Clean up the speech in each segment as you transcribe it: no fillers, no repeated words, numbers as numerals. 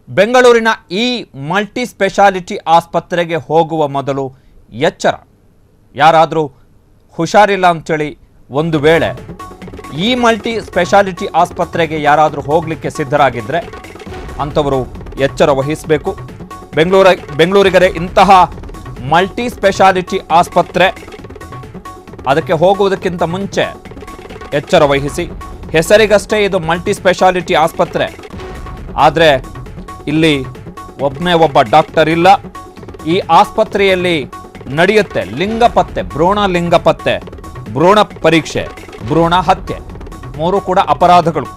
ಬೆಂಗಳೂರಿನ ಈ multi speciality ಆಸ್ಪತ್ರೆಗೆ ಹೋಗುವ ಮೊದಲು ಎಚ್ಚರ. ಯಾರಾದರೂ ಹುಷಾರಿಲ್ಲ ಅಂತೇಳಿ ಒಂದು ವೇಳೆ ಈ ಮಲ್ಟಿ ಸ್ಪೆಷಾಲಿಟಿ ಆಸ್ಪತ್ರೆಗೆ ಯಾರಾದರೂ ಹೋಗಲಿಕ್ಕೆ ಸಿದ್ಧರಾಗಿದ್ದರೆ ಅಂಥವರು ಎಚ್ಚರ ವಹಿಸಬೇಕು. ಬೆಂಗಳೂರಿಗರೆ ಇಂತಹ ಮಲ್ಟಿ ಸ್ಪೆಷಾಲಿಟಿ ಆಸ್ಪತ್ರೆ ಅದಕ್ಕೆ ಹೋಗುವುದಕ್ಕಿಂತ ಮುಂಚೆ ಎಚ್ಚರ ವಹಿಸಿ. ಹೆಸರಿಗಷ್ಟೇ ಇದು ಮಲ್ಟಿ ಸ್ಪೆಷಾಲಿಟಿ ಆಸ್ಪತ್ರೆ, ಆದರೆ ಇಲ್ಲಿ ಒಬ್ಬ ಡಾಕ್ಟರ್ ಇಲ್ಲ. ಈ ಆಸ್ಪತ್ರೆಯಲ್ಲಿ ನಡೆಯುತ್ತೆ ಲಿಂಗ ಪತ್ತೆ, ಭ್ರೂಣ ಲಿಂಗ ಪತ್ತೆ, ಭ್ರೂಣ ಪರೀಕ್ಷೆ, ಭ್ರೂಣ ಹತ್ಯೆ, ಮೂರು ಕೂಡ ಅಪರಾಧಗಳು.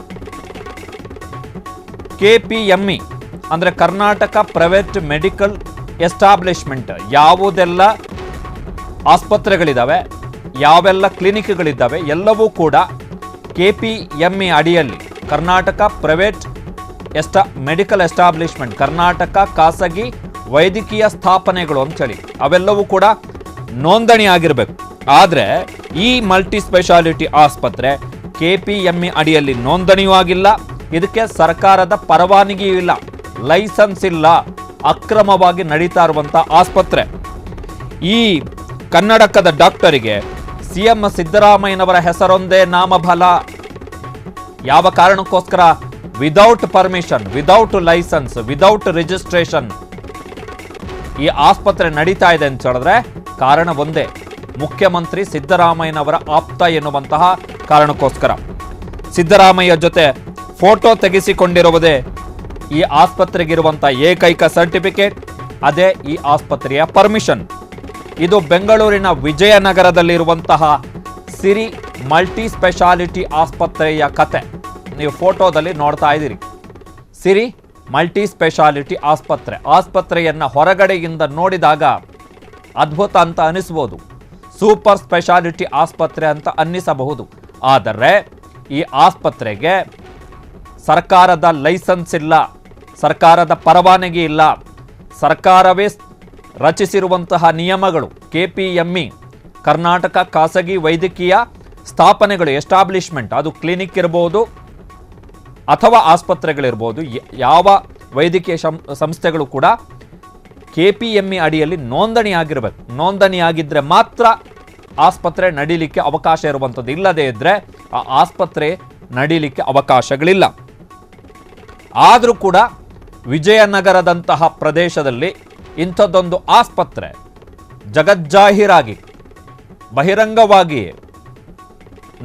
KPME ಅಂದರೆ ಕರ್ನಾಟಕ ಪ್ರೈವೇಟ್ ಮೆಡಿಕಲ್ ಎಸ್ಟಾಬ್ಲಿಷ್ಮೆಂಟ್, ಯಾವುದೆಲ್ಲ ಆಸ್ಪತ್ರೆಗಳಿದ್ದಾವೆ, ಯಾವೆಲ್ಲ ಕ್ಲಿನಿಕ್ಗಳಿದ್ದಾವೆ ಎಲ್ಲವೂ ಕೂಡ KPME ಅಡಿಯಲ್ಲಿ Karnataka private medical establishment, Karnataka ಖಾಸಗಿ ವೈದ್ಯಕೀಯ ಸ್ಥಾಪನೆಗಳು ಅಂತೇಳಿ ಅವೆಲ್ಲವೂ ಕೂಡ ನೋಂದಣಿ ಆಗಿರಬೇಕು. ಆದರೆ ಈ ಮಲ್ಟಿ ಸ್ಪೆಷಾಲಿಟಿ ಆಸ್ಪತ್ರೆ KPME ಅಡಿಯಲ್ಲಿ ನೋಂದಣಿಯೂ ಆಗಿಲ್ಲ, ಇದಕ್ಕೆ ಸರ್ಕಾರದ ಪರವಾನಗಿಯೂ ಇಲ್ಲ, ಲೈಸೆನ್ಸ್ ಇಲ್ಲ, ಅಕ್ರಮವಾಗಿ ನಡೀತಾ ಇರುವಂಥ ಆಸ್ಪತ್ರೆ. ಈ ಕನ್ನಡಕದ ಡಾಕ್ಟರಿಗೆ CM ಸಿದ್ದರಾಮಯ್ಯನವರ ಹೆಸರೊಂದೇ ನಾಮಫಲ. ಯಾವ ಕಾರಣಕ್ಕೋಸ್ಕರ without permission, without licence, without registration ಈ ಆಸ್ಪತ್ರೆ ನಡೀತಾ ಇದೆ ಅಂತ ಹೇಳಿದ್ರೆ ಕಾರಣ ಒಂದೇ, ಮುಖ್ಯಮಂತ್ರಿ ಸಿದ್ದರಾಮಯ್ಯನವರ ಆಪ್ತ ಎನ್ನುವಂತಹ ಕಾರಣಕ್ಕೋಸ್ಕರ. ಸಿದ್ದರಾಮಯ್ಯ ಜೊತೆ ಫೋಟೋ ತೆಗೆಸಿಕೊಂಡಿರುವುದೇ ಈ ಆಸ್ಪತ್ರೆಗಿರುವಂಥ ಏಕೈಕ ಸರ್ಟಿಫಿಕೇಟ್, ಅದೇ ಈ ಆಸ್ಪತ್ರೆಯ ಪರ್ಮಿಷನ್. ಇದು ಬೆಂಗಳೂರಿನ ವಿಜಯನಗರದಲ್ಲಿರುವಂತಹ ಸಿರಿ ಮಲ್ಟಿ ಸ್ಪೆಷಾಲಿಟಿ ಆಸ್ಪತ್ರೆಯ ಕತೆ ನೀವು ಫೋಟೋದಲ್ಲಿ ನೋಡ್ತಾ ಇದ್ದೀರಿ. ಸಿರಿ ಮಲ್ಟಿ ಸ್ಪೆಷಾಲಿಟಿ ಆಸ್ಪತ್ರೆಯನ್ನು ಹೊರಗಡೆಯಿಂದ ನೋಡಿದಾಗ ಅದ್ಭುತ ಅಂತ ಅನಿಸ್ಬೋದು, ಸೂಪರ್ ಸ್ಪೆಷಾಲಿಟಿ ಆಸ್ಪತ್ರೆ ಅಂತ ಅನ್ನಿಸಬಹುದು. ಆದರೆ ಈ ಆಸ್ಪತ್ರೆಗೆ ಸರ್ಕಾರದ ಲೈಸೆನ್ಸ್ ಇಲ್ಲ, ಸರ್ಕಾರದ ಪರವಾನಗಿ ಇಲ್ಲ, ಸರ್ಕಾರವೇ ರಚಿಸಿರುವಂತಹ ನಿಯಮಗಳು, KPME ಕರ್ನಾಟಕ ಖಾಸಗಿ ವೈದ್ಯಕೀಯ ಸ್ಥಾಪನೆಗಳು ಎಸ್ಟಾಬ್ಲಿಷ್ಮೆಂಟ್, ಅದು ಕ್ಲಿನಿಕ್ ಇರ್ಬೋದು ಅಥವಾ ಆಸ್ಪತ್ರೆಗಳಿರ್ಬೋದು, ಯಾವ ವೈದ್ಯಕೀಯ ಸಂಸ್ಥೆಗಳು ಕೂಡ KPME ಅಡಿಯಲ್ಲಿ ನೋಂದಣಿ ಆಗಿರಬೇಕು. ನೋಂದಣಿ ಆಗಿದ್ದರೆ ಮಾತ್ರ ಆಸ್ಪತ್ರೆ ನಡೀಲಿಕ್ಕೆ ಅವಕಾಶ ಇರುವಂಥದ್ದು, ಇಲ್ಲದೇ ಇದ್ದರೆ ಆ ಆಸ್ಪತ್ರೆ ನಡೀಲಿಕ್ಕೆ ಅವಕಾಶಗಳಿಲ್ಲ. ಆದರೂ ಕೂಡ ವಿಜಯನಗರದಂತಹ ಪ್ರದೇಶದಲ್ಲಿ ಇಂಥದ್ದೊಂದು ಆಸ್ಪತ್ರೆ ಜಗಜ್ಜಾಹೀರಾಗಿ ಬಹಿರಂಗವಾಗಿ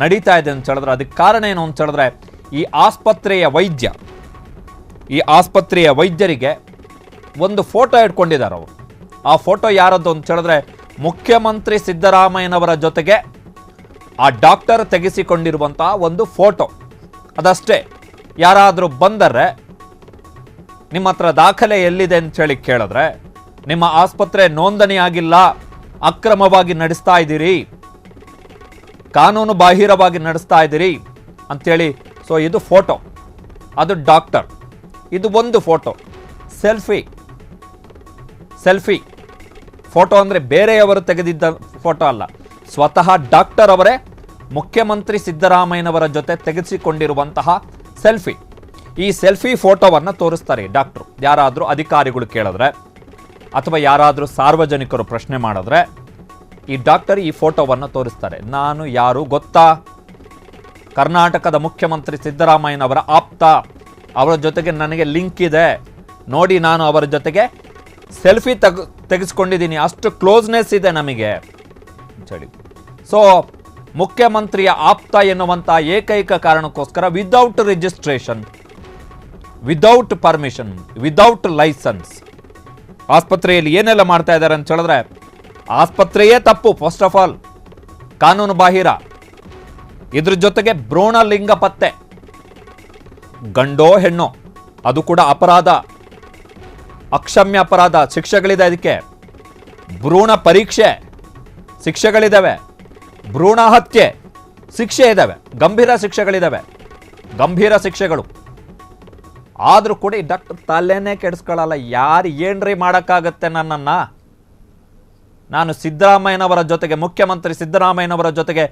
ನಡೀತಾ ಇದೆ ಅಂತ ಹೇಳಿದ್ರೆ ಅದಕ್ಕೆ ಕಾರಣ ಏನು ಅಂತ ಹೇಳಿದ್ರೆ ಈ ಆಸ್ಪತ್ರೆಯ ವೈದ್ಯರಿಗೆ ಒಂದು ಫೋಟೋ ಇಟ್ಕೊಂಡಿದ್ದಾರೆ ಅವರು. ಆ ಫೋಟೋ ಯಾರದ್ದು ಅಂತ ಹೇಳಿದ್ರೆ ಮುಖ್ಯಮಂತ್ರಿ ಸಿದ್ದರಾಮಯ್ಯನವರ ಜೊತೆಗೆ ಆ ಡಾಕ್ಟರ್ ತೆಗೆಸಿಕೊಂಡಿರುವಂತಹ ಒಂದು ಫೋಟೋ, ಅದಷ್ಟೇ. ಯಾರಾದರೂ ಬಂದರೆ ನಿಮ್ಮ ಹತ್ರ ದಾಖಲೆ ಎಲ್ಲಿದೆ ಅಂತ ಹೇಳಿ ಕೇಳಿದ್ರೆ ನಿಮ್ಮ ಆಸ್ಪತ್ರೆ ನೋಂದಣಿ ಆಗಿಲ್ಲ, ಅಕ್ರಮವಾಗಿ ನಡೆಸ್ತಾ ಇದ್ದೀರಿ, ಕಾನೂನು ಬಾಹಿರವಾಗಿ ನಡೆಸ್ತಾ ಇದ್ದೀರಿ ಅಂಥೇಳಿ. ಸೊ ಇದು ಫೋಟೋ, ಅದು ಡಾಕ್ಟರ್. ಇದು ಒಂದು ಫೋಟೋ, ಸೆಲ್ಫಿ ಫೋಟೋ ಅಂದರೆ ಬೇರೆಯವರು ತೆಗೆದಿದ್ದ ಫೋಟೋ ಅಲ್ಲ, ಸ್ವತಃ ಡಾಕ್ಟರ್ ಅವರೇ ಮುಖ್ಯಮಂತ್ರಿ ಸಿದ್ದರಾಮಯ್ಯನವರ ಜೊತೆ ತೆಗೆಸಿಕೊಂಡಿರುವಂತಹ ಸೆಲ್ಫಿ. ಈ ಸೆಲ್ಫಿ ಫೋಟೋವನ್ನು ತೋರಿಸ್ತಾರೆ ಡಾಕ್ಟ್ರು. ಯಾರಾದರೂ ಅಧಿಕಾರಿಗಳು ಕೇಳಿದ್ರೆ ಅಥವಾ ಯಾರಾದರೂ ಸಾರ್ವಜನಿಕರು ಪ್ರಶ್ನೆ ಮಾಡಿದ್ರೆ ಈ ಡಾಕ್ಟರ್ ಈ ಫೋಟೋವನ್ನು ತೋರಿಸ್ತಾರೆ. ನಾನು ಯಾರು ಗೊತ್ತಾ? ಕರ್ನಾಟಕದ ಮುಖ್ಯಮಂತ್ರಿ ಸಿದ್ದರಾಮಯ್ಯನವರ ಆಪ್ತ, ಅವರ ಜೊತೆಗೆ ನನಗೆ ಲಿಂಕ್ ಇದೆ ನೋಡಿ, ನಾನು ಅವರ ಜೊತೆಗೆ ಸೆಲ್ಫಿ ತೆಗೆಸ್ಕೊಂಡಿದ್ದೀನಿ, ಅಷ್ಟು ಕ್ಲೋಸ್ನೆಸ್ ಇದೆ ನಮಗೆ ಅಂತೇಳಿ. ಸೊ ಮುಖ್ಯಮಂತ್ರಿಯ ಆಪ್ತ ಎನ್ನುವಂಥ ಏಕೈಕ ಕಾರಣಕ್ಕೋಸ್ಕರ without registration, without permission, without licence ಆಸ್ಪತ್ರೆಯಲ್ಲಿ ಏನೆಲ್ಲ ಮಾಡ್ತಾ ಇದ್ದಾರೆ ಅಂತ ಹೇಳಿದ್ರೆ ಆಸ್ಪತ್ರೆಯೇ ತಪ್ಪು. ಫಸ್ಟ್ ಆಫ್ ಆಲ್ ಕಾನೂನು ಬಾಹಿರ, ಇದ್ರ ಜೊತೆಗೆ ಭ್ರೂಣ ಲಿಂಗ ಪತ್ತೆ, ಗಂಡೋ ಹೆಣ್ಣೋ ಅದು ಕೂಡ ಅಪರಾಧ, ಅಕ್ಷಮ್ಯ ಅಪರಾಧ, ಶಿಕ್ಷೆಗಳಿದೆ ಅದಕ್ಕೆ. ಭ್ರೂಣ ಪರೀಕ್ಷೆ ಶಿಕ್ಷೆಗಳಿದ್ದಾವೆ, ಭ್ರೂಣ ಹತ್ಯೆ ಶಿಕ್ಷೆ ಇದ್ದಾವೆ, ಗಂಭೀರ ಶಿಕ್ಷೆಗಳು. ಆದರೂ ಕೂಡ ಈ ಡಾಕ್ಟರ್ ತಲೆನೇ ಕೆಡಿಸ್ಕೊಳ್ಳಲ್ಲ. ಯಾರು ಏನ್ರಿ ಮಾಡೋಕ್ಕಾಗತ್ತೆ ನನ್ನನ್ನು? ನಾನು ಸಿದ್ದರಾಮಯ್ಯನವರ ಜೊತೆಗೆ, ಮುಖ್ಯಮಂತ್ರಿ ಸಿದ್ದರಾಮಯ್ಯನವರ ಜೊತೆಗೆ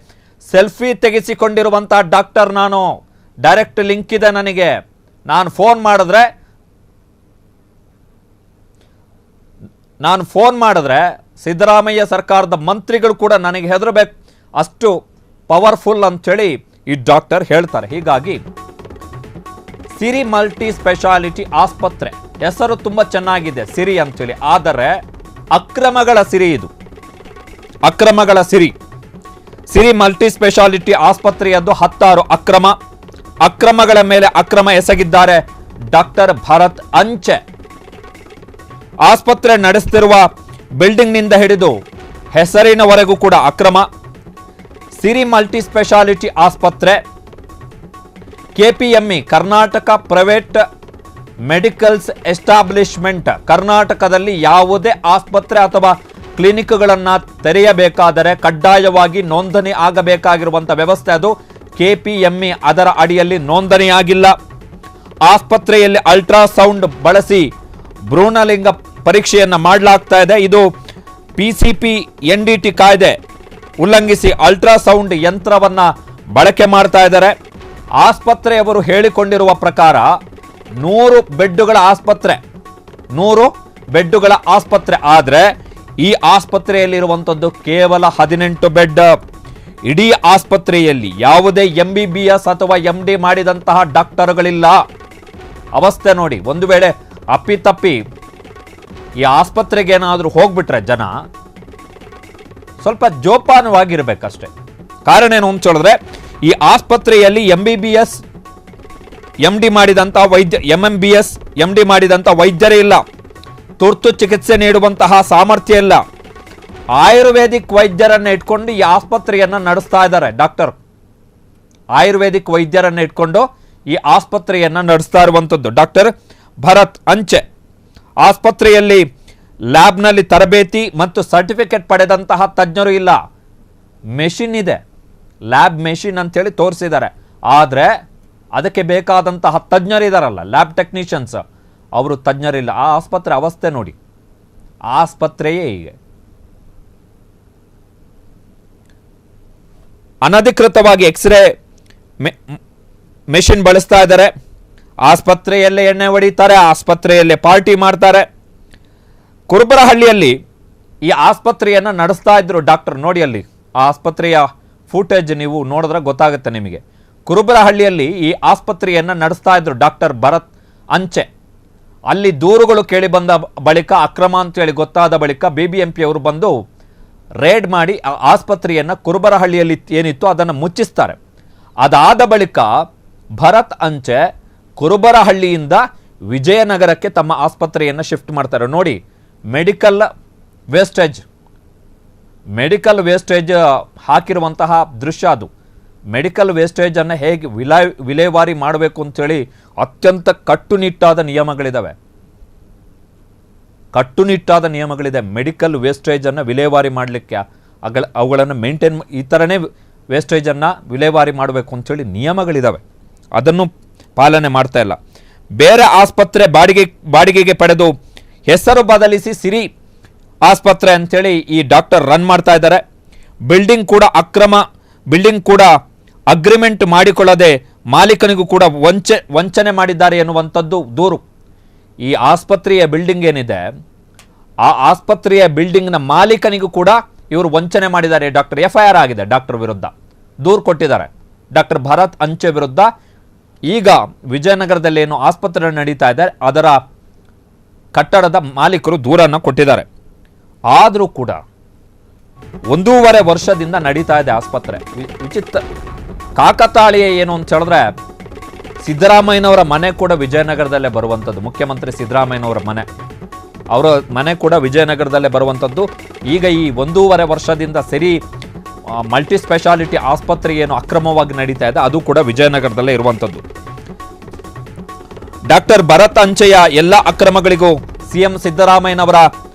ಸೆಲ್ಫಿ ತೆಗೆಸಿಕೊಂಡಿರುವಂಥ ಡಾಕ್ಟರ್ ನಾನು, ಡೈರೆಕ್ಟ್ ಲಿಂಕ್ ಇದೆ ನನಗೆ. ನಾನು ಫೋನ್ ಮಾಡಿದ್ರೆ ನಾನು ಫೋನ್ ಮಾಡಿದ್ರೆ ಸಿದ್ದರಾಮಯ್ಯ ಸರ್ಕಾರದ ಮಂತ್ರಿಗಳು ಕೂಡ ನನಗೆ ಹೆದರಬೇಕು, ಅಷ್ಟು ಪವರ್ಫುಲ್ ಅಂಥೇಳಿ ಈ ಡಾಕ್ಟರ್ ಹೇಳ್ತಾರೆ. ಹೀಗಾಗಿ ಸಿರಿ ಮಲ್ಟಿ ಸ್ಪೆಷಾಲಿಟಿ ಆಸ್ಪತ್ರೆ ಹೆಸರು ತುಂಬ ಚೆನ್ನಾಗಿದೆ, ಸಿರಿ ಅಂಥೇಳಿ. ಆದರೆ ಅಕ್ರಮಗಳ ಸಿರಿ ಇದು, ಅಕ್ರಮಗಳ ಸಿರಿ. ಸಿರಿ ಮಲ್ಟಿ ಸ್ಪೆಷಾಲಿಟಿ ಆಸ್ಪತ್ರೆಯದ್ದು 16 ಅಕ್ರಮಗಳ ಮೇಲೆ ಅಕ್ರಮ ಎಸಗಿದ್ದಾರೆ ಡಾಕ್ಟರ್ ಭರತ್ ಅಂಚೆ. ಆಸ್ಪತ್ರೆ ನಡೆಸುತ್ತಿರುವ ಬಿಲ್ಡಿಂಗ್ನಿಂದ ಹಿಡಿದು ಹೆಸರಿನವರೆಗೂ ಕೂಡ ಅಕ್ರಮ. ಸಿರಿ ಮಲ್ಟಿ ಸ್ಪೆಷಾಲಿಟಿ ಆಸ್ಪತ್ರೆ KPME Karnataka private medicals establishment. ಕರ್ನಾಟಕದಲ್ಲಿ ಯಾವುದೇ ಆಸ್ಪತ್ರೆ ಅಥವಾ ಕ್ಲಿನಿಕ್ಗಳನ್ನು ತೆರೆಯಬೇಕಾದರೆ ಕಡ್ಡಾಯವಾಗಿ ನೋಂದಣಿ ಆಗಬೇಕಾಗಿರುವಂಥ ವ್ಯವಸ್ಥೆ ಅದು. KPME ಅದರ ಅಡಿಯಲ್ಲಿ ನೋಂದಣಿಯಾಗಿಲ್ಲ. ಆಸ್ಪತ್ರೆಯಲ್ಲಿ ಅಲ್ಟ್ರಾಸೌಂಡ್ ಬಳಸಿ ಭ್ರೂಣಲಿಂಗ ಪರೀಕ್ಷೆಯನ್ನು ಮಾಡಲಾಗ್ತಾ ಇದೆ. ಇದು PCP NDT ಕಾಯ್ದೆ ಉಲ್ಲಂಘಿಸಿ ಅಲ್ಟ್ರಾಸೌಂಡ್ ಯಂತ್ರವನ್ನು ಬಳಕೆ ಮಾಡ್ತಾ ಇದ್ದಾರೆ. ಆಸ್ಪತ್ರೆಯವರು ಹೇಳಿಕೊಂಡಿರುವ ಪ್ರಕಾರ 100 ಬೆಡ್ಡುಗಳ ಆಸ್ಪತ್ರೆ, 100 ಬೆಡ್ಡುಗಳ ಆಸ್ಪತ್ರೆ. ಆದರೆ ಈ ಆಸ್ಪತ್ರೆಯಲ್ಲಿರುವಂಥದ್ದು ಕೇವಲ 18 ಬೆಡ್. ಇಡೀ ಆಸ್ಪತ್ರೆಯಲ್ಲಿ ಯಾವುದೇ MBBS ಅಥವಾ MD ಮಾಡಿದಂತಹ ಡಾಕ್ಟರ್ಗಳಿಲ್ಲ. ಅವಸ್ಥೆ ನೋಡಿ. ಒಂದು ವೇಳೆ ಅಪ್ಪಿತಪ್ಪಿ ಈ ಆಸ್ಪತ್ರೆಗೆ ಏನಾದರೂ ಹೋಗ್ಬಿಟ್ರೆ ಜನ ಸ್ವಲ್ಪ ಜೋಪಾನವಾಗಿರ್ಬೇಕಷ್ಟೆ. ಕಾರಣ ಏನು ಅಂತ ಹೇಳಿದ್ರೆ, ಈ ಆಸ್ಪತ್ರೆಯಲ್ಲಿ MBBS MD ಮಾಡಿದಂಥ MMBS MD ಮಾಡಿದಂಥ ವೈದ್ಯರೇ ಇಲ್ಲ. ತುರ್ತು ಚಿಕಿತ್ಸೆ ನೀಡುವಂತಹ ಸಾಮರ್ಥ್ಯ ಇಲ್ಲ. ಆಯುರ್ವೇದಿಕ್ ವೈದ್ಯರನ್ನು ಇಟ್ಕೊಂಡು ಈ ಆಸ್ಪತ್ರೆಯನ್ನು ನಡೆಸ್ತಾ ಇದ್ದಾರೆ ಡಾಕ್ಟರ್. ಆಯುರ್ವೇದಿಕ್ ವೈದ್ಯರನ್ನು ಇಟ್ಕೊಂಡು ಈ ಆಸ್ಪತ್ರೆಯನ್ನು ನಡೆಸ್ತಾ ಇರುವಂಥದ್ದು ಡಾಕ್ಟರ್ ಭರತ್ ಅಂಚೆ. ಆಸ್ಪತ್ರೆಯಲ್ಲಿ ಲ್ಯಾಬ್ನಲ್ಲಿ ತರಬೇತಿ ಮತ್ತು ಸರ್ಟಿಫಿಕೇಟ್ ಪಡೆದಂತಹ ತಜ್ಞರು ಇಲ್ಲ. ಮೆಷಿನ್ ಇದೆ, ಲ್ಯಾಬ್ ಮೆಷಿನ್ ಅಂತೇಳಿ ತೋರಿಸಿದ್ದಾರೆ. ಆದರೆ ಅದಕ್ಕೆ ಬೇಕಾದಂತಹ ತಜ್ಞರಿದಾರಲ್ಲ, ಲ್ಯಾಬ್ ಟೆಕ್ನಿಷಿಯನ್ಸ್, ಅವರು ತಜ್ಞರಿಲ್ಲ. ಆ ಆಸ್ಪತ್ರೆ ಅವಸ್ಥೆ ನೋಡಿ. ಆಸ್ಪತ್ರೆಯೇ ಹೀಗೆ. ಅನಧಿಕೃತವಾಗಿ ಎಕ್ಸ್ರೇ ಮೆಷಿನ್ ಬಳಸ್ತಾ ಇದ್ದಾರೆ. ಆಸ್ಪತ್ರೆಯಲ್ಲೇ ಎಣ್ಣೆ ಹೊಡಿತಾರೆ, ಆಸ್ಪತ್ರೆಯಲ್ಲೇ ಪಾರ್ಟಿ ಮಾಡ್ತಾರೆ. ಕುರುಬರಹಳ್ಳಿಯಲ್ಲಿ ಈ ಆಸ್ಪತ್ರೆಯನ್ನು ನಡೆಸ್ತಾ ಇದ್ರು ಡಾಕ್ಟರ್. ನೋಡಿ ಅಲ್ಲಿ ಆ ಆಸ್ಪತ್ರೆಯ ಫುಟೇಜ್ ನೀವು ನೋಡಿದ್ರೆ ಗೊತ್ತಾಗುತ್ತೆ ನಿಮಗೆ. ಕುರುಬರಹಳ್ಳಿಯಲ್ಲಿ ಈ ಆಸ್ಪತ್ರೆಯನ್ನು ನಡೆಸ್ತಾ ಇದ್ರು ಡಾಕ್ಟರ್ ಭರತ್ ಅಂಚೆ. ಅಲ್ಲಿ ದೂರುಗಳು ಕೇಳಿ ಬಂದ ಬಳಿಕ, ಅಕ್ರಮ ಅಂತೇಳಿ ಗೊತ್ತಾದ ಬಳಿಕ BBMP ಅವರು ಬಂದು ರೇಡ್ ಮಾಡಿ ಆ ಆಸ್ಪತ್ರೆಯನ್ನು ಕುರುಬರಹಳ್ಳಿಯಲ್ಲಿ ಏನಿತ್ತು ಅದನ್ನು ಮುಚ್ಚಿಸ್ತಾರೆ. ಅದಾದ ಬಳಿಕ ಭರತ್ ಅಂಚೆ ಕುರುಬರಹಳ್ಳಿಯಿಂದ ವಿಜಯನಗರಕ್ಕೆ ತಮ್ಮ ಆಸ್ಪತ್ರೆಯನ್ನು ಶಿಫ್ಟ್ ಮಾಡ್ತಾರೆ. ನೋಡಿ, ಮೆಡಿಕಲ್ ವೇಸ್ಟೇಜ್ ಹಾಕಿರುವಂತಹ ದೃಶ್ಯ ಅದು. ಮೆಡಿಕಲ್ ವೇಸ್ಟೇಜನ್ನು ಹೇಗೆ ವಿಲೇವಾರಿ ಮಾಡಬೇಕು ಅಂತೇಳಿ ಅತ್ಯಂತ ಕಟ್ಟುನಿಟ್ಟಾದ ನಿಯಮಗಳಿದೆ. ಮೆಡಿಕಲ್ ವೇಸ್ಟೇಜನ್ನು ವಿಲೇವಾರಿ ಮಾಡಲಿಕ್ಕೆ ಅವುಗಳನ್ನು ಮೇಂಟೈನ್, ಈ ಥರನೇ ವೇಸ್ಟೇಜನ್ನು ವಿಲೇವಾರಿ ಮಾಡಬೇಕು ಅಂತೇಳಿ ನಿಯಮಗಳಿದ್ದಾವೆ. ಅದನ್ನು ಪಾಲನೆ ಮಾಡ್ತಾ ಇಲ್ಲ. ಬೇರೆ ಆಸ್ಪತ್ರೆ ಬಾಡಿಗೆಗೆ ಪಡೆದು ಹೆಸರು ಬದಲಿಸಿ ಸಿರಿ ಆಸ್ಪತ್ರೆ ಅಂತೇಳಿ ಈ ಡಾಕ್ಟರ್ ರನ್ ಮಾಡ್ತಾ ಇದ್ದಾರೆ. ಬಿಲ್ಡಿಂಗ್ ಕೂಡ ಅಗ್ರಿಮೆಂಟ್ ಮಾಡಿಕೊಳ್ಳದೆ ಮಾಲೀಕನಿಗೂ ಕೂಡ ವಂಚನೆ ಮಾಡಿದ್ದಾರೆ ಎನ್ನುವಂಥದ್ದು ದೂರು. ಈ ಆಸ್ಪತ್ರೆಯ ಬಿಲ್ಡಿಂಗ್ ಏನಿದೆ, ಆ ಆಸ್ಪತ್ರೆಯ ಬಿಲ್ಡಿಂಗ್ನ ಮಾಲೀಕನಿಗೂ ಕೂಡ ಇವರು ವಂಚನೆ ಮಾಡಿದ್ದಾರೆ. ಡಾಕ್ಟರ್ FIR ಆಗಿದೆ, ಡಾಕ್ಟರ್ ವಿರುದ್ಧ ದೂರು ಕೊಟ್ಟಿದ್ದಾರೆ. ಡಾಕ್ಟರ್ ಭರತ್ ಅಂಚೆ ವಿರುದ್ಧ ಈಗ ವಿಜಯನಗರದಲ್ಲಿ ಏನು ಆಸ್ಪತ್ರೆ ನಡೀತಾ ಇದೆ ಅದರ ಕಟ್ಟಡದ ಮಾಲೀಕರು ದೂರನ್ನು ಕೊಟ್ಟಿದ್ದಾರೆ. ಆದರೂ ಕೂಡ 1.5 ವರ್ಷದಿಂದ ನಡೀತಾ ಇದೆ ಆಸ್ಪತ್ರೆ. ವಿಚಿತ್ರ ಕಾಕತಾಳೀಯ ಏನು ಅಂತ ಹೇಳಿದ್ರೆ, ಸಿದ್ದರಾಮಯ್ಯನವರ ಮನೆ ಕೂಡ ವಿಜಯನಗರದಲ್ಲೇ ಬರುವಂಥದ್ದು. ಮುಖ್ಯಮಂತ್ರಿ ಸಿದ್ದರಾಮಯ್ಯನವರ ಅವರ ಮನೆ ಕೂಡ ವಿಜಯನಗರದಲ್ಲೇ ಬರುವಂಥದ್ದು. ಈಗ ಈ 1.5 ವರ್ಷದಿಂದ ಸಿರಿ ಮಲ್ಟಿ ಸ್ಪೆಷಾಲಿಟಿ ಆಸ್ಪತ್ರೆ ಏನು ಅಕ್ರಮವಾಗಿ ನಡೀತಾ ಇದೆ ಅದು ಕೂಡ ವಿಜಯನಗರದಲ್ಲೇ ಇರುವಂಥದ್ದು. ಡಾಕ್ಟರ್ ಭರತ್ ಅಂಚೆಯ ಎಲ್ಲ ಅಕ್ರಮಗಳಿಗೂ CM ಸಿದ್ದರಾಮಯ್ಯನವರ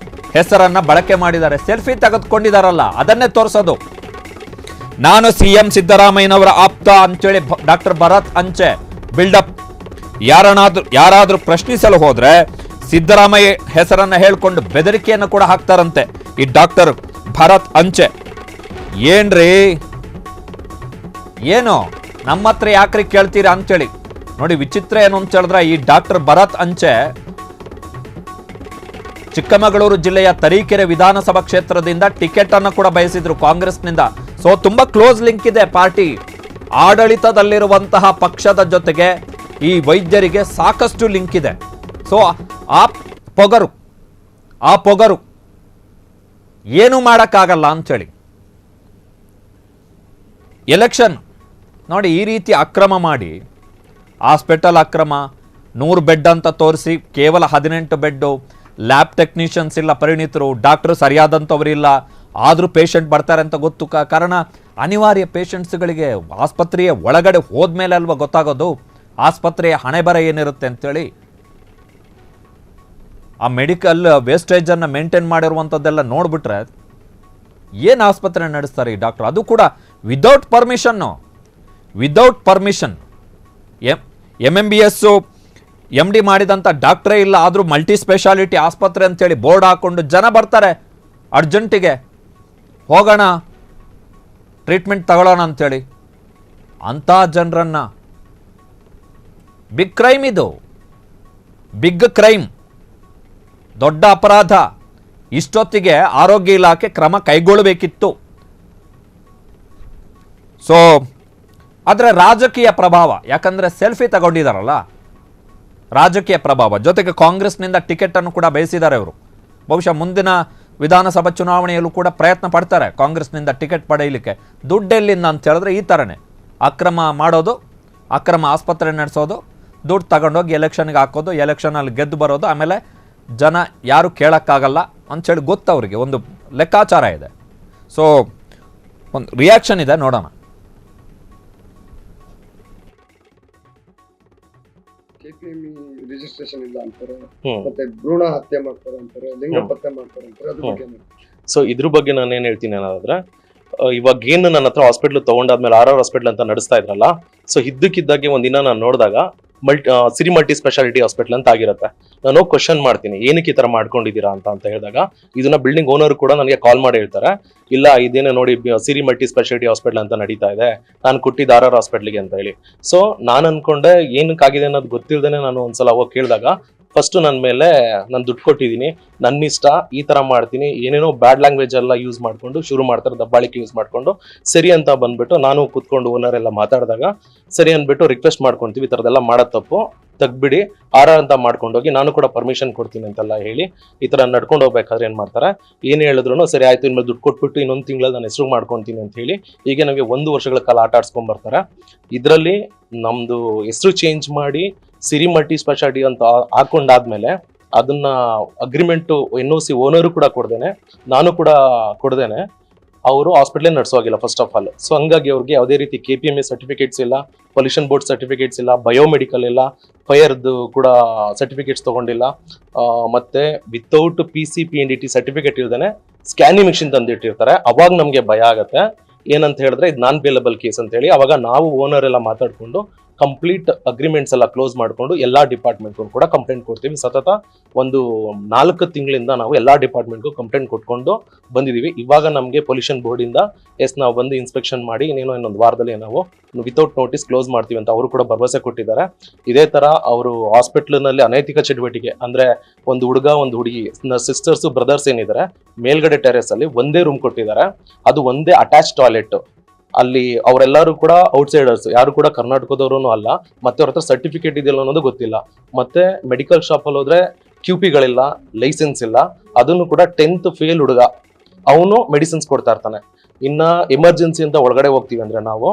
ಹೆಸರನ್ನ ಬಳಕೆ ಮಾಡಿದ್ದಾರೆ. ಸೆಲ್ಫಿ ತೆಗೆದುಕೊಂಡಿದ್ದಾರಲ್ಲ, ಅದನ್ನೇ ತೋರಿಸೋದು. ನಾನು CM ಸಿದ್ದರಾಮಯ್ಯನವರ ಆಪ್ತ ಅಂತೇಳಿ ಡಾಕ್ಟರ್ ಭರತ್ ಅಂಚೆ ಬಿಲ್ಡಪ್. ಯಾರಾದ್ರೂ ಪ್ರಶ್ನಿಸಲು ಹೋದ್ರೆ ಸಿದ್ದರಾಮಯ್ಯ ಹೆಸರನ್ನ ಹೇಳ್ಕೊಂಡು ಬೆದರಿಕೆಯನ್ನು ಕೂಡ ಹಾಕ್ತಾರಂತೆ ಈ ಡಾಕ್ಟರ್ ಭರತ್ ಅಂಚೆ. ಏನ್ರಿ ಏನು ನಮ್ಮ ಹತ್ರ ಯಾಕ್ರಿ ಕೇಳ್ತೀರಾ ಅಂತೇಳಿ ನೋಡಿ. ವಿಚಿತ್ರ ಏನು ಅಂತ ಹೇಳಿದ್ರೆ, ಈ ಡಾಕ್ಟರ್ ಭರತ್ ಅಂಚೆ ಚಿಕ್ಕಮಗಳೂರು ಜಿಲ್ಲೆಯ ತರೀಕೆರೆ ವಿಧಾನಸಭಾ ಕ್ಷೇತ್ರದಿಂದ ಟಿಕೆಟ್ ಅನ್ನು ಕೂಡ ಬಯಸಿದ್ರು ಕಾಂಗ್ರೆಸ್ನಿಂದ. ಸೊ ತುಂಬಾ ಕ್ಲೋಸ್ ಲಿಂಕ್ ಇದೆ ಪಾರ್ಟಿ ಆಡಳಿತದಲ್ಲಿರುವಂತಹ ಪಕ್ಷದ ಜೊತೆಗೆ ಈ ವೈದ್ಯರಿಗೆ ಸಾಕಷ್ಟು ಲಿಂಕ್ ಇದೆ. ಸೊ ಆ ಪೊಗರು ಏನು ಮಾಡೋಕ್ಕಾಗಲ್ಲ ಅಂಥೇಳಿ ಎಲೆಕ್ಷನ್ ನೋಡಿ ಈ ರೀತಿ ಅಕ್ರಮ ಮಾಡಿ, ಹಾಸ್ಪಿಟಲ್ ಅಕ್ರಮ, 100 ಬೆಡ್ ಅಂತ ತೋರಿಸಿ ಕೇವಲ 18 ಬೆಡ್ಡು, ಲ್ಯಾಬ್ ಟೆಕ್ನಿಷಿಯನ್ಸ್ ಇಲ್ಲ, ಪರಿಣಿತರು, ಡಾಕ್ಟರ್ ಸರಿಯಾದಂಥವರಿಲ್ಲ, ಆದರೂ ಪೇಷಂಟ್ ಬರ್ತಾರೆ ಅಂತ ಗೊತ್ತು. ಕಾರಣ ಅನಿವಾರ್ಯ ಪೇಷಂಟ್ಸ್ಗಳಿಗೆ ಆಸ್ಪತ್ರೆಯ ಒಳಗಡೆ ಹೋದ್ಮೇಲೆ ಅಲ್ವಾ ಗೊತ್ತಾಗೋದು ಆಸ್ಪತ್ರೆಯ ಹಣೆಬರ ಏನಿರುತ್ತೆ ಅಂತೇಳಿ. ಆ ಮೆಡಿಕಲ್ ವೇಸ್ಟೇಜನ್ನು ಮೇಂಟೈನ್ ಮಾಡಿರುವಂಥದ್ದೆಲ್ಲ ನೋಡ್ಬಿಟ್ರೆ ಏನು ಆಸ್ಪತ್ರೆ ನಡೆಸ್ತಾರೆ ಈ ಡಾಕ್ಟರ್, ಅದು ಕೂಡ ವಿದೌಟ್ ಪರ್ಮಿಷನ್. MMBS MD ಮಾಡಿದಂಥ ಡಾಕ್ಟ್ರೇ ಇಲ್ಲ, ಆದರೂ ಮಲ್ಟಿ ಸ್ಪೆಷಾಲಿಟಿ ಆಸ್ಪತ್ರೆ ಅಂತೇಳಿ ಬೋರ್ಡ್ ಹಾಕೊಂಡು ಜನ ಬರ್ತಾರೆ ಅರ್ಜೆಂಟಿಗೆ, ಹೋಗೋಣ ಟ್ರೀಟ್ಮೆಂಟ್ ತಗೊಳ್ಳೋಣ ಅಂಥೇಳಿ. ಅಂಥ ಜನರನ್ನು ಬಿಗ್ ಕ್ರೈಮ್, ಇದು ಬಿಗ್ ಕ್ರೈಮ್, ದೊಡ್ಡ ಅಪರಾಧ. ಇಷ್ಟೊತ್ತಿಗೆ ಆರೋಗ್ಯ ಇಲಾಖೆ ಕ್ರಮ ಕೈಗೊಳ್ಳಬೇಕಿತ್ತು. ಸೊ ಆದರೆ ರಾಜಕೀಯ ಪ್ರಭಾವ, ಯಾಕಂದರೆ ಸೆಲ್ಫಿ ತಗೊಂಡಿದ್ದಾರಲ್ಲ, ರಾಜಕೀಯ ಪ್ರಭಾವ ಜೊತೆಗೆ ಕಾಂಗ್ರೆಸ್ನಿಂದ ಟಿಕೆಟ್ ಅನ್ನು ಕೂಡ ಬಯಸಿದ್ದಾರೆ ಅವರು. ಬಹುಶಃ ಮುಂದಿನ ವಿಧಾನಸಭಾ ಚುನಾವಣೆಯಲ್ಲೂ ಕೂಡ ಪ್ರಯತ್ನ ಪಡ್ತಾರೆ ಕಾಂಗ್ರೆಸ್ನಿಂದ ಟಿಕೆಟ್ ಪಡೆಯಲಿಕ್ಕೆ. ದುಡ್ಡೆಲ್ಲಿಂದ ಅಂತ ಹೇಳಿದ್ರೆ ಈ ಥರನೇ ಅಕ್ರಮ ಮಾಡೋದು, ಅಕ್ರಮ ಆಸ್ಪತ್ರೆ ನಡೆಸೋದು, ದುಡ್ಡು ತಗೊಂಡೋಗಿ ಎಲೆಕ್ಷನ್ಗೆ ಹಾಕೋದು, ಎಲೆಕ್ಷನಲ್ಲಿ ಗೆದ್ದು ಬರೋದು, ಆಮೇಲೆ ಜನ ಯಾರು ಕೇಳೋಕ್ಕಾಗಲ್ಲ ಅಂಥೇಳಿ ಗೊತ್ತು ಅವರಿಗೆ, ಒಂದು ಲೆಕ್ಕಾಚಾರ ಇದೆ. ಸೊ ಒಂದು ರಿಯಾಕ್ಷನ್ ಇದೆ, ನೋಡೋಣ. ರಿಜಿಸ್ಟ್ರೇಷನ್ ಇಲ್ಲ ಅಂತಾರೆ, ಮತ್ತೆ ಭ್ರೂಣ ಹತ್ಯೆ ಮಾಡ್ತಾರೆ ಅಂತಾರೆ, ಲಿಂಗ ಪತ್ತೆ ಮಾಡ್ತಾರೆ ಅಂತಾರೆ, ಅದ್ರ ಬಗ್ಗೆ. ಸೊ ಇದ್ರ ಬಗ್ಗೆ ನಾನು ಏನ್ ಹೇಳ್ತೀನಿ ಅನ್ನೋದಾದ್ರೆ, ಇವಾಗ ಏನು ನನ್ನ ಹತ್ರ ಹಾಸ್ಪಿಟ್ಲ್ ತಗೊಂಡಾದ್ಮೇಲೆ RR ಹಾಸ್ಪಿಟಲ್ ಅಂತ ನಡೆಸ್ತಾ ಇದ್ರಲ್ಲ, ಸೊ ಇದ್ದಕ್ಕಿದ್ದಾಗೆ ಒಂದಿನ ನಾನು ನೋಡಿದಾಗ ಸಿರಿ ಮಲ್ಟಿ ಸ್ಪೆಷಾಲಿಟಿ ಹಾಸ್ಪಿಟಲ್ ಅಂತ ಆಗಿರುತ್ತೆ. ನಾನು ಕ್ವಶನ್ ಮಾಡ್ತೀನಿ, ಏನಕ್ಕೆ ಈ ತರ ಮಾಡ್ಕೊಂಡಿದ್ದೀರಾ ಅಂತ ಹೇಳಿದಾಗ, ಇದನ್ನ ಬಿಲ್ಡಿಂಗ್ ಓನರ್ ಕೂಡ ನನಗೆ ಕಾಲ್ ಮಾಡಿ ಹೇಳ್ತಾರೆ, ಇಲ್ಲ ಇದೇನೇ ನೋಡಿ ಸಿರಿ ಮಲ್ಟಿ ಸ್ಪೆಷಾಲಿಟಿ ಹಾಸ್ಪಿಟಲ್ ಅಂತ ನಡೀತಾ ಇದೆ, ನಾನು ಕೊಟ್ಟಿದ್ದ RR ಹಾಸ್ಪಿಟ್ಲಿಗೆ ಅಂತ ಹೇಳಿ. ಸೊ ನಾನು ಅನ್ಕೊಂಡೆ ಏನಕ್ಕಾಗಿದೆ ಅನ್ನೋದು ಗೊತ್ತಿಲ್ಲದೇನೆ ನಾನು ಒಂದ್ಸಲ ಹೋಗಿ ಕೇಳಿದಾಗ, ಫಸ್ಟ್ ನನ್ನ ಮೇಲೆ ನಾನು ದುಡ್ಡು ಕೊಟ್ಟಿದ್ದೀನಿ, ನನ್ನ ಇಷ್ಟ, ಈ ತರ ಮಾಡ್ತೀನಿ, ಏನೇನೋ ಬ್ಯಾಡ್ ಲ್ಯಾಂಗ್ವೇಜ್ ಎಲ್ಲ ಯೂಸ್ ಮಾಡ್ಕೊಂಡು ಶುರು ಮಾಡ್ತಾರೆ, ದಬ್ಬಾಳಿಕೆ ಯೂಸ್ ಮಾಡ್ಕೊಂಡು. ಸರಿ ಅಂತ ಬಂದ್ಬಿಟ್ಟು ನಾನು ಕೂತ್ಕೊಂಡು ಓನರ್ ಎಲ್ಲ ಮಾತಾಡಿದಾಗ ಸರಿ ಅಂದ್ಬಿಟ್ಟು ರಿಕ್ವೆಸ್ಟ್ ಮಾಡ್ಕೊಂತೀವಿ, ಈ ಥರದ್ದೆಲ್ಲ ಮಾಡೋದು ತಪ್ಪು, ತೆಗ್ಬಿಡಿ, RR ಅಂತ ಮಾಡ್ಕೊಂಡೋಗಿ ನಾನು ಕೂಡ ಪರ್ಮಿಷನ್ ಕೊಡ್ತೀನಿ ಅಂತೆಲ್ಲ ಹೇಳಿ ಈ ತರ ನಡ್ಕೊಂಡು ಹೋಗ್ಬೇಕಾದ್ರೆ ಏನ್ ಮಾಡ್ತಾರೆ, ಏನ್ ಹೇಳಿದ್ರು ಸರಿ ಆಯ್ತು, ಇನ್ಮೇಲೆ ದುಡ್ಡು ಕೊಟ್ಬಿಟ್ಟು ಇನ್ನೊಂದು ತಿಂಗಳಲ್ಲಿ ನಾನು ಹೆಸರು ಮಾಡ್ಕೊಂತೀನಿ ಅಂತ ಹೇಳಿ ಹೀಗೆ ನಮಗೆ 1 ವರ್ಷಗಳ ಕಾಲ ಆಟ ಆಡ್ಸ್ಕೊಂಡ್ ಬರ್ತಾರೆ. ಇದರಲ್ಲಿ ನಮ್ದು ಹೆಸರು ಚೇಂಜ್ ಮಾಡಿ ಸಿರಿ ಮಲ್ಟಿ ಸ್ಪೆಷಾಲಿಟಿ ಅಂತ ಹಾಕೊಂಡಾದ್ಮೇಲೆ ಅದನ್ನ ಅಗ್ರಿಮೆಂಟ್ NOC ಓನರು ಕೂಡ ಕೊಡ್ದೇನೆ, ನಾನು ಕೂಡ ಕೊಡ್ದೇನೆ, ಅವರು ಹಾಸ್ಪಿಟ್ಲೇ ನಡೆಸೋಗಿಲ್ಲ ಫಸ್ಟ್ ಆಫ್ ಆಲ್. ಸೊ ಹಂಗಾಗಿ ಅವ್ರಿಗೆ ಯಾವುದೇ ರೀತಿ KPMA ಸರ್ಟಿಫಿಕೇಟ್ಸ್ ಇಲ್ಲ, ಪೊಲ್ಯೂಷನ್ ಬೋರ್ಡ್ ಸರ್ಟಿಫಿಕೇಟ್ಸ್ ಇಲ್ಲ, ಬಯೋಮೆಡಿಕಲ್ ಇಲ್ಲ, ಫೈರ್ದು ಕೂಡ ಸರ್ಟಿಫಿಕೇಟ್ಸ್ ತಗೊಂಡಿಲ್ಲ, ಮತ್ತೆ ವಿತೌಟ್ PCPNDT ಸರ್ಟಿಫಿಕೇಟ್ ಇಲ್ದೇನೆ ಸ್ಕ್ಯಾನಿಂಗ್ ಮಿಷಿನ್ ತಂದಿಟ್ಟಿರ್ತಾರೆ. ಅವಾಗ ನಮ್ಗೆ ಭಯ ಆಗತ್ತೆ, ಏನಂತ ಹೇಳಿದ್ರೆ ಇದು ನಾನ್ ಬೇಲಬಲ್ ಕೇಸ್ ಅಂತ ಹೇಳಿ. ಅವಾಗ ನಾವು ಓನರ್ ಎಲ್ಲ ಮಾತಾಡ್ಕೊಂಡು ಕಂಪ್ಲೀಟ್ ಅಗ್ರಿಮೆಂಟ್ಸ್ ಎಲ್ಲ ಕ್ಲೋಸ್ ಮಾಡ್ಕೊಂಡು ಎಲ್ಲಾ ಡಿಪಾರ್ಟ್ಮೆಂಟ್ಗೂ ಕೂಡ ಕಂಪ್ಲೇಂಟ್ ಕೊಡ್ತೀವಿ. ಸತತ ಒಂದು 4 ತಿಂಗಳಿಂದ ನಾವು ಎಲ್ಲಾ ಡಿಪಾರ್ಟ್ಮೆಂಟ್ಗೂ ಕಂಪ್ಲೇಂಟ್ ಕೊಟ್ಕೊಂಡು ಬಂದಿದೀವಿ. ಇವಾಗ ನಮಗೆ ಪೊಲ್ಯೂಷನ್ ಬೋರ್ಡ್ ಇಂದ ನಾವು ಬಂದು ಇನ್ಸ್ಪೆಕ್ಷನ್ ಮಾಡಿ ಇನ್ನೊಂದು ವಾರದಲ್ಲಿ ನಾವು ವಿತೌಟ್ ನೋಟಿಸ್ ಕ್ಲೋಸ್ ಮಾಡ್ತೀವಿ ಅಂತ ಅವರು ಕೂಡ ಭರವಸೆ ಕೊಟ್ಟಿದ್ದಾರೆ. ಇದೇ ತರ ಅವರು ಹಾಸ್ಪಿಟಲ್ನಲ್ಲಿ ಅನೈತಿಕ ಚಟುವಟಿಕೆ ಅಂದ್ರೆ ಒಂದು ಹುಡುಗ ಒಂದು ಹುಡುಗಿ ಸಿಸ್ಟರ್ಸ್ ಬ್ರದರ್ಸ್ ಏನಿದ್ದಾರೆ ಮೇಲ್ಗಡೆ ಟೆರೆಸ್ ಅಲ್ಲಿ ಒಂದೇ ರೂಮ್ ಕೊಟ್ಟಿದ್ದಾರೆ, ಅದು ಒಂದೇ ಅಟ್ಯಾಚ್ ಟಾಯ್ಲೆಟ್. ಅಲ್ಲಿ ಅವರೆಲ್ಲರೂ ಕೂಡ ಔಟ್ಸೈಡರ್ಸ್, ಯಾರು ಕೂಡ ಕರ್ನಾಟಕದವರು ಅಲ್ಲ, ಮತ್ತೆ ಅವ್ರ ಹತ್ರ ಸರ್ಟಿಫಿಕೇಟ್ ಇದೆಯಲ್ಲ ಅನ್ನೋದು ಗೊತ್ತಿಲ್ಲ. ಮತ್ತೆ ಮೆಡಿಕಲ್ ಶಾಪ್ ಅಲ್ಲಿ ಹೋದ್ರೆ QPಗಳಿಲ್ಲ, ಲೈಸೆನ್ಸ್ ಇಲ್ಲ, ಅದನ್ನು ಕೂಡ 10th ಫೇಲ್ ಹುಡುಗ, ಅವನು ಮೆಡಿಸಿನ್ಸ್ ಕೊಡ್ತಾ ಇರ್ತಾನೆ. ಇನ್ನ ಎಮರ್ಜೆನ್ಸಿ ಅಂತ ಒಳಗಡೆ ಹೋಗ್ತೀವಿ ಅಂದ್ರೆ ನಾವು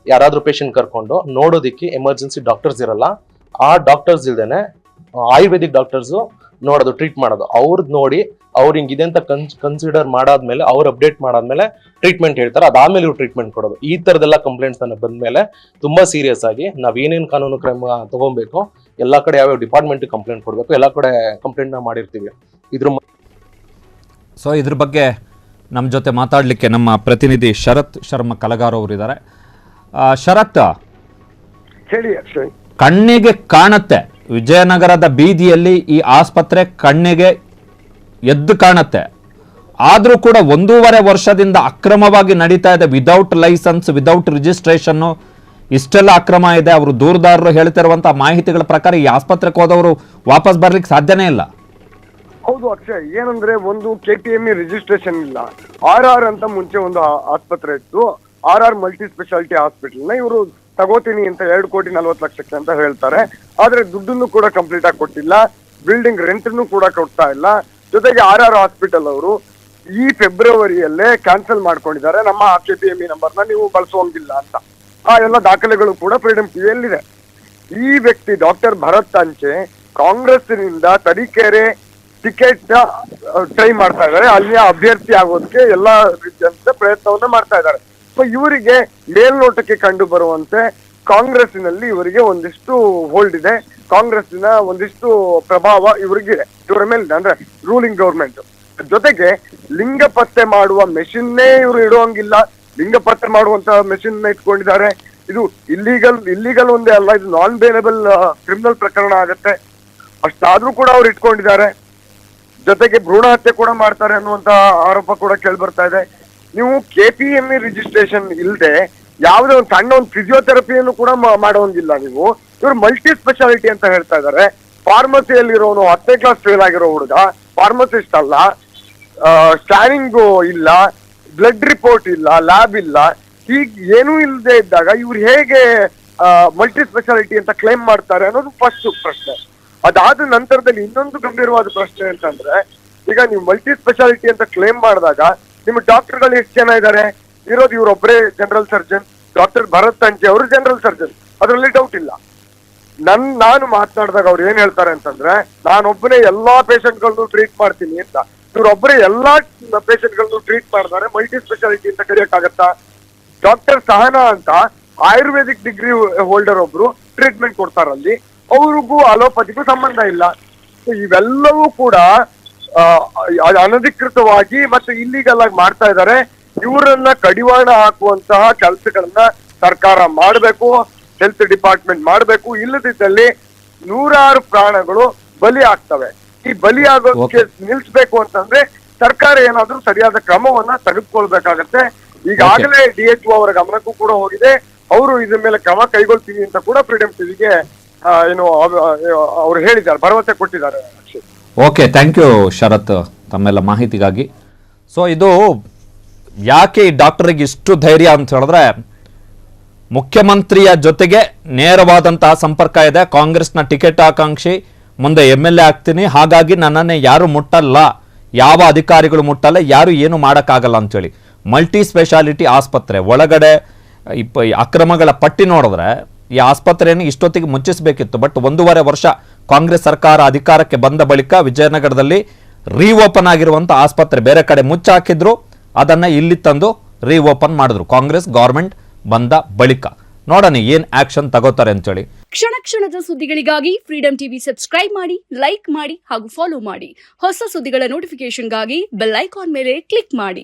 ಯಾರಾದ್ರೂ ಪೇಷಂಟ್ ಕರ್ಕೊಂಡು ನೋಡೋದಿಕ್ಕೆ ಎಮರ್ಜೆನ್ಸಿ ಡಾಕ್ಟರ್ಸ್ ಇರಲ್ಲ, ಆ ಡಾಕ್ಟರ್ಸ್ ಇಲ್ದೇನೆ ಆಯುರ್ವೇದಿಕ್ ಡಾಕ್ಟರ್ಸ್ ನೋಡೋದು, ಟ್ರೀಟ್ ಮಾಡೋದು. ಅವ್ರದ್ದು ನೋಡಿ ಅವ್ರು ಹಿಂಗಿದೆ ಅಂತ ಕನ್ಸಿಡರ್ ಮಾಡಾದ್ಮೇಲೆ, ಅವ್ರು ಅಪ್ಡೇಟ್ ಮಾಡಾದ್ಮೇಲೆ ಟ್ರೀಟ್ಮೆಂಟ್ ಹೇಳ್ತಾರೆ, ಅದಾದ್ಮೇಲೆ ಇವ್ರು ಟ್ರೀಟ್ಮೆಂಟ್ ಕೊಡೋದು. ಈ ತರದೆಲ್ಲ ಕಂಪ್ಲೇಂಟ್ಸ್ ನನಗೆ ಬಂದ್ಮೇಲೆ ತುಂಬಾ ಸೀರಿಯಸ್ ಆಗಿ ನಾವ್ ಏನೇನು ಕಾನೂನು ಕ್ರಮ ತಗೊಬೇಕು, ಎಲ್ಲಾ ಕಡೆ ಯಾವ್ಯಾವ ಡಿಪಾರ್ಟ್ಮೆಂಟ್ ಕಂಪ್ಲೇಂಟ್ ಕೊಡ್ಬೇಕು, ಎಲ್ಲಾ ಕಡೆ ಕಂಪ್ಲೇಂಟ್ ನ ಮಾಡಿರ್ತೀವಿ. ಸೊ ಇದ್ರ ಬಗ್ಗೆ ನಮ್ಮ ಜೊತೆ ಮಾತಾಡಲಿಕ್ಕೆ ನಮ್ಮ ಪ್ರತಿನಿಧಿ ಶರತ್ ಶರ್ಮಾ ಕಲಗಾರ್ ಅವರು ಇದ್ದಾರೆ. ಶರತ್, ಹೇಳಿ. ಕಣ್ಣಿಗೆ ಕಾಣುತ್ತೆ, ವಿಜಯನಗರದ ಬೀದಿಯಲ್ಲಿ ಈ ಆಸ್ಪತ್ರೆ ಕಣ್ಣಿಗೆ ಎದ್ದು ಕಾಣುತ್ತೆ, ಆದರೂ ಕೂಡ 1.5 ವರ್ಷದಿಂದ ಅಕ್ರಮವಾಗಿ ನಡೀತಾ ಇದೆ, ವಿದೌಟ್ ಲೈಸೆನ್ಸ್, ವಿದೌಟ್ ರಿಜಿಸ್ಟ್ರೇಷನ್ನು, ಇಷ್ಟೆಲ್ಲ ಅಕ್ರಮ ಇದೆ. ಅವರು ದೂರದಾರರು ಹೇಳ್ತಿರುವಂಥ ಮಾಹಿತಿಗಳ ಪ್ರಕಾರ ಈ ಆಸ್ಪತ್ರೆಗೆ ಹೋದವರು ವಾಪಸ್ ಬರ್ಲಿಕ್ಕೆ ಸಾಧ್ಯನೇ ಇಲ್ಲ. ಹೌದು ಅಕ್ಷಯ್, ಏನಂದ್ರೆ ಒಂದು KPME ರಿಜಿಸ್ಟ್ರೇಷನ್ ಇಲ್ಲ. RR ಅಂತ ಮುಂಚೆ ಒಂದು ಆಸ್ಪತ್ರೆ ಇತ್ತು, RR ಮಲ್ಟಿ ಸ್ಪೆಷಾಲಿಟಿ ಹಾಸ್ಪಿಟಲ್ ನ ಇವರು ತಗೋತೀನಿ ಅಂತ 2,40,00,000 ಅಂತ ಹೇಳ್ತಾರೆ. ಆದ್ರೆ ದುಡ್ಡನ್ನು ಕೂಡ ಕಂಪ್ಲೀಟ್ ಆಗಿ ಕೊಟ್ಟಿಲ್ಲ, ಬಿಲ್ಡಿಂಗ್ ರೆಂಟ್ ಕೂಡ ಕೊಡ್ತಾ ಇಲ್ಲ. ಜೊತೆಗೆ RR ಹಾಸ್ಪಿಟಲ್ ಅವರು ಈ ಫೆಬ್ರವರಿಯಲ್ಲೇ ಕ್ಯಾನ್ಸಲ್ ಮಾಡ್ಕೊಂಡಿದ್ದಾರೆ, ನಮ್ಮ KPME ನಂಬರ್ನ ನೀವು ಬಳಸುವಂಗಿಲ್ಲ ಅಂತ. ಆ ಎಲ್ಲ ದಾಖಲೆಗಳು ಕೂಡ ಫ್ರೀಡಮ್ ಟಿವಿಯಲ್ಲಿದೆ. ಈ ವ್ಯಕ್ತಿ ಡಾಕ್ಟರ್ ಭರತ್ ಅಂಚೆ ಕಾಂಗ್ರೆಸ್ನಿಂದ ತರೀಕೆರೆ ಟಿಕೆಟ್ ಟ್ರೈ ಮಾಡ್ತಾ ಇದ್ದಾರೆ, ಅಲ್ಲಿಯ ಅಭ್ಯರ್ಥಿ ಆಗೋದಕ್ಕೆ ಎಲ್ಲಾ ರೀತಿಯಂತ ಪ್ರಯತ್ನವನ್ನ ಮಾಡ್ತಾ ಇದ್ದಾರೆ. ಸೊ ಇವರಿಗೆ ಮೇಲ್ನೋಟಕ್ಕೆ ಕಂಡು ಬರುವಂತೆ ಕಾಂಗ್ರೆಸ್ಸಿನಲ್ಲಿ ಇವರಿಗೆ ಒಂದಿಷ್ಟು ಹೋಲ್ಡ್ ಇದೆ, ಕಾಂಗ್ರೆಸ್ಸಿನ ಒಂದಿಷ್ಟು ಪ್ರಭಾವ ಇವರಿಗಿದೆ, ಇವರ ಮೇಲೆ, ಅಂದ್ರೆ ರೂಲಿಂಗ್ ಗೌರ್ಮೆಂಟ್. ಜೊತೆಗೆ ಲಿಂಗ ಪತ್ತೆ ಮಾಡುವ ಮೆಷಿನ್ನೇ ಇವರು ಇಡುವಂಗಿಲ್ಲ, ಲಿಂಗ ಪತ್ತೆ ಮಾಡುವಂತ ಮೆಷಿನ್ ಇಟ್ಕೊಂಡಿದ್ದಾರೆ. ಇದು ಇಲ್ಲಿಗಲ್ ಒಂದೇ ಅಲ್ಲ, ಇದು ನಾನ್ ಬೇಲೇಬಲ್ ಕ್ರಿಮಿನಲ್ ಪ್ರಕರಣ ಆಗತ್ತೆ. ಅಷ್ಟಾದ್ರೂ ಕೂಡ ಅವ್ರು ಇಟ್ಕೊಂಡಿದ್ದಾರೆ. ಜೊತೆಗೆ ಭ್ರೂಣ ಹತ್ಯೆ ಕೂಡ ಮಾಡ್ತಾರೆ ಅನ್ನುವಂತ ಆರೋಪ ಕೂಡ ಕೇಳಿ ಬರ್ತಾ ಇದೆ. ನೀವು KPME ರಿಜಿಸ್ಟ್ರೇಷನ್ ಇಲ್ಲದೆ ಯಾವುದೇ ಒಂದು ಸಣ್ಣ ಒಂದು ಫಿಸಿಯೋಥೆರಪಿಯನ್ನು ಕೂಡ ಮಾಡೋಂಗಿಲ್ಲ ನೀವು. ಇವರು ಮಲ್ಟಿ ಸ್ಪೆಷಾಲಿಟಿ ಅಂತ ಹೇಳ್ತಾ ಇದ್ದಾರೆ. ಫಾರ್ಮಸಿಯಲ್ಲಿರೋನು 10ನೇ ಕ್ಲಾಸ್ ಫೇಲ್ ಆಗಿರೋ ಹುಡುಗ ಫಾರ್ಮಸಿಸ್ಟ್ ಅಲ್ಲ, ಸ್ಕ್ಯಾನಿಂಗ್ ಇಲ್ಲ, ಬ್ಲಡ್ ರಿಪೋರ್ಟ್ ಇಲ್ಲ, ಲ್ಯಾಬ್ ಇಲ್ಲ, ಹೀಗೆ ಏನೂ ಇಲ್ಲದೆ ಇದ್ದಾಗ ಇವ್ರು ಹೇಗೆ ಮಲ್ಟಿ ಸ್ಪೆಷಾಲಿಟಿ ಅಂತ ಕ್ಲೈಮ್ ಮಾಡ್ತಾರೆ ಅನ್ನೋದು ಫಸ್ಟ್ ಪ್ರಶ್ನೆ. ಅದಾದ ನಂತರದಲ್ಲಿ ಇನ್ನೊಂದು ಗಂಭೀರವಾದ ಪ್ರಶ್ನೆ ಅಂತಂದ್ರೆ, ಈಗ ನೀವು ಮಲ್ಟಿ ಸ್ಪೆಷಾಲಿಟಿ ಅಂತ ಕ್ಲೇಮ್ ಮಾಡಿದಾಗ ನಿಮ್ಮ ಡಾಕ್ಟರ್ಗಳು ಎಷ್ಟು ಜನ ಇದ್ದಾರೆ? ಇರೋದು ಇವರೊಬ್ಬರೇ ಜನರಲ್ ಸರ್ಜನ್, ಡಾಕ್ಟರ್ ಭರತ್ ಅಂಚೆ ಅವರು ಜನರಲ್ ಸರ್ಜನ್, ಅದರಲ್ಲಿ ಡೌಟ್ ಇಲ್ಲ. ನಾನು ಮಾತನಾಡಿದಾಗ ಅವ್ರು ಏನ್ ಹೇಳ್ತಾರೆ ಅಂತಂದ್ರೆ, ನಾನೊಬ್ಬನೇ ಎಲ್ಲಾ ಪೇಷಂಟ್ಗಳನ್ನು ಟ್ರೀಟ್ ಮಾಡ್ತೀನಿ ಅಂತ. ಇವರೊಬ್ಬರೇ ಎಲ್ಲಾ ಪೇಷಂಟ್ಗಳನ್ನು ಟ್ರೀಟ್ ಮಾಡಿದ್ದಾರೆ, ಮಲ್ಟಿ ಸ್ಪೆಷಾಲಿಟಿ ಅಂತ ಕರೆಯಕ್ಕಾಗತ್ತಾ? ಡಾಕ್ಟರ್ ಸಹನಾ ಅಂತ ಆಯುರ್ವೇದಿಕ್ ಡಿಗ್ರಿ ಹೋಲ್ಡರ್ ಒಬ್ರು ಟ್ರೀಟ್ಮೆಂಟ್ ಕೊಡ್ತಾರಲ್ಲಿ, ಅವ್ರಿಗೂ ಅಲೋಪತಿಗೂ ಸಂಬಂಧ ಇಲ್ಲ. ಇವೆಲ್ಲವೂ ಕೂಡ ಅನಧಿಕೃತವಾಗಿ ಮತ್ತು ಇಲ್ಲಿಗಲ್ ಆಗಿ ಮಾಡ್ತಾ ಇದ್ದಾರೆ. ಇವರನ್ನ ಕಡಿವಾಣ ಹಾಕುವಂತಹ ಕೆಲಸಗಳನ್ನ ಸರ್ಕಾರ ಮಾಡಬೇಕು, ಹೆಲ್ತ್ ಡಿಪಾರ್ಟ್ಮೆಂಟ್ ಮಾಡಬೇಕು. ಇಲ್ಲದಿದ್ದಲ್ಲಿ ನೂರಾರು ಪ್ರಾಣಗಳು ಬಲಿ ಆಗ್ತವೆ. ಈ ಬಲಿ ಆಗೋದಕ್ಕೆ ನಿಲ್ಸ್ಬೇಕು ಅಂತಂದ್ರೆ ಸರ್ಕಾರ ಏನಾದ್ರೂ ಸರಿಯಾದ ಕ್ರಮವನ್ನ ತೆಗೆದುಕೊಳ್ಬೇಕಾಗತ್ತೆ. ಈಗಾಗಲೇ DHO ಅವರ ಗಮನಕ್ಕೂ ಕೂಡ ಹೋಗಿದೆ, ಅವರು ಇದ್ರ ಮೇಲೆ ಕ್ರಮ ಕೈಗೊಳ್ತೀವಿ ಅಂತ ಕೂಡ ಫ್ರೀಡಮ್ ಟಿವಿಗೆ ಏನು ಅವ್ರು ಹೇಳಿದ್ದಾರೆ, ಭರವಸೆ ಕೊಟ್ಟಿದ್ದಾರೆ. ಓಕೆ, ಥ್ಯಾಂಕ್ ಯು ಶರತ್ ತಮ್ಮೆಲ್ಲ ಮಾಹಿತಿಗಾಗಿ. ಸೊ ಇದು ಯಾಕೆ ಈ ಡಾಕ್ಟರಿಗೆ ಇಷ್ಟು ಧೈರ್ಯ ಅಂತ ಹೇಳಿದ್ರೆ, ಮುಖ್ಯಮಂತ್ರಿಯ ಜೊತೆಗೆ ನೇರವಾದಂತಹ ಸಂಪರ್ಕ ಇದೆ. ಕಾಂಗ್ರೆಸ್ನ ಟಿಕೆಟ್ ಆಕಾಂಕ್ಷಿ, ಮುಂದೆ MLA ಆಗ್ತೀನಿ, ಹಾಗಾಗಿ ನನ್ನನ್ನೇ ಯಾರು ಮುಟ್ಟಲ್ಲ, ಯಾವ ಅಧಿಕಾರಿಗಳು ಮುಟ್ಟಲ್ಲ, ಯಾರು ಏನು ಮಾಡೋಕ್ಕಾಗಲ್ಲ ಅಂತೇಳಿ ಮಲ್ಟಿ ಸ್ಪೆಷಾಲಿಟಿ ಆಸ್ಪತ್ರೆ ಒಳಗಡೆ ಅಕ್ರಮಗಳ ಪಟ್ಟಿ ನೋಡಿದ್ರೆ ಈ ಆಸ್ಪತ್ರೆಯನ್ನು ಇಷ್ಟೊತ್ತಿಗೆ ಮುಚ್ಚಿಸಬೇಕಿತ್ತು. ಬಟ್ 1.5 ವರ್ಷ ಕಾಂಗ್ರೆಸ್ ಸರ್ಕಾರ ಅಧಿಕಾರಕ್ಕೆ ಬಂದ ಬಳಿಕ ವಿಜಯನಗರದಲ್ಲಿ ರೀಓಪನ್ ಆಗಿರುವಂಥ ಆಸ್ಪತ್ರೆ ಬೇರೆ ಕಡೆ ಮುಚ್ಚಾಕಿದ್ರು, ಅದನ್ನು ಇಲ್ಲಿ ತಂದು ರೀಓಪನ್ ಮಾಡಿದ್ರು ಕಾಂಗ್ರೆಸ್ ಗೌರ್ಮೆಂಟ್ ಬಂದ ಬಳಿಕ. ನೋಡೋಣ ಏನ್ ಆಕ್ಷನ್ ತಗೋತಾರೆ ಅಂತೇಳಿ. ಕ್ಷಣ ಕ್ಷಣದ ಸುದ್ದಿಗಳಿಗಾಗಿ ಫ್ರೀಡಮ್ ಟಿವಿ ಸಬ್ಸ್ಕ್ರೈಬ್ ಮಾಡಿ, ಲೈಕ್ ಮಾಡಿ ಹಾಗೂ ಫಾಲೋ ಮಾಡಿ. ಹೊಸ ಸುದ್ದಿಗಳ ನೋಟಿಫಿಕೇಶನ್ಗಾಗಿ ಬೆಲ್ ಐಕಾನ್ ಮೇಲೆ ಕ್ಲಿಕ್ ಮಾಡಿ.